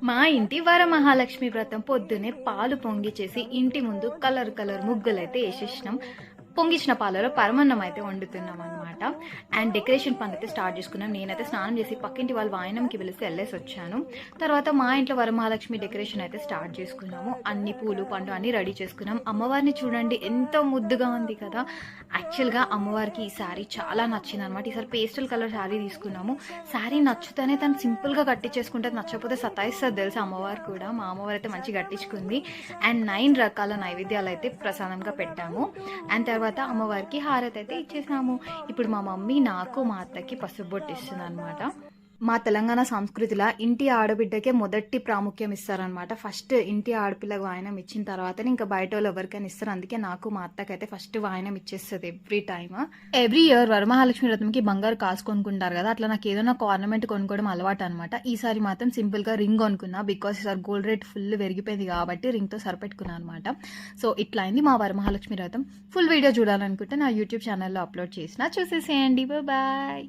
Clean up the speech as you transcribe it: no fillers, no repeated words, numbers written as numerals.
మా ఇంటి వరమహాలక్ష్మి వ్రతం పొద్దునే పాలు పొంగిచేసి ఇంటి ముందు కలర్ కలర్ ముగ్గులైతే వేసేసినాం. పొంగిచ్చిన పాలలో పరమన్నం అయితే వండుతున్నాం అనమాట. అండ్ డెకరేషన్ పని అయితే స్టార్ట్ చేసుకున్నాం. నేనైతే స్నానం చేసి పక్కింటి వాళ్ళు వాయనంకి పిలిస్తే వెళ్ళేసి వచ్చాను. తర్వాత మా ఇంట్లో వరమహాలక్ష్మి డెకరేషన్ అయితే స్టార్ట్ చేసుకున్నాము. అన్ని పూలు పండు అన్ని రెడీ చేసుకున్నాం. అమ్మవారిని చూడండి ఎంతో ముద్దుగా ఉంది కదా. యాక్చువల్గా అమ్మవారికి ఈ శారీ చాలా నచ్చింది అనమాట. ఈసారి పేస్టల్ కలర్ శారీ తీసుకున్నాము. శారీ నచ్చుతూనే తను సింపుల్గా కట్టించేసుకుంటే, నచ్చకపోతే సతాయిస్తుంది తెలుసు అమ్మవారు కూడా. మా అమ్మవారు అయితే మంచిగా కట్టించుకుంది. అండ్ 9 రకాల నైవేద్యాలు అయితే ప్రసాదంగా పెట్టాము. అండ్ తర్వాత అమ్మవారికి హారతి అయితే ఇచ్చేసాము. ఇప్పుడు మా మమ్మీ నాకు మా అత్తకి పసుపు బొట్టు ఇస్తుంది అనమాట. మా తెలంగాణ సంస్కృతిలో ఇంటి ఆడబిడ్డకే మొదటి ప్రాముఖ్యం ఇస్తారనమాట. ఫస్ట్ ఇంటి ఆడపిల్లకు వాయనం ఇచ్చిన తర్వాతనే ఇంకా బయట వాళ్ళు ఎవరికైనా ఇస్తారు. అందుకే నాకు మా అత్తకైతే ఫస్ట్ వాయనం ఇచ్చేస్తుంది every time. Every year Varamahalakshmi వ్రతంకి బంగారు కాసు కొనుక్కుంటారు కదా, అట్లా నాకు ఏదైనా ఆర్నమెంట్ కొనుక్కోవడం అలవాటు అనమాట. ఈసారి మాత్రం సింపుల్ గా రింగ్ కొనుక్కున్నా. బికాస్ ఈసారి గోల్డ్ రేట్ ఫుల్ పెరిగిపోయింది కాబట్టి రింగ్ తో సరిపెట్టుకున్నా అనమాట. సో ఇట్లా అయింది మా వరమహాలక్ష్మి వ్రతం. ఫుల్ వీడియో చూడాలనుకుంటే నా యూట్యూబ్ ఛానల్లో అప్లోడ్ చేసిన, చూసేసేయండి. బాయ్.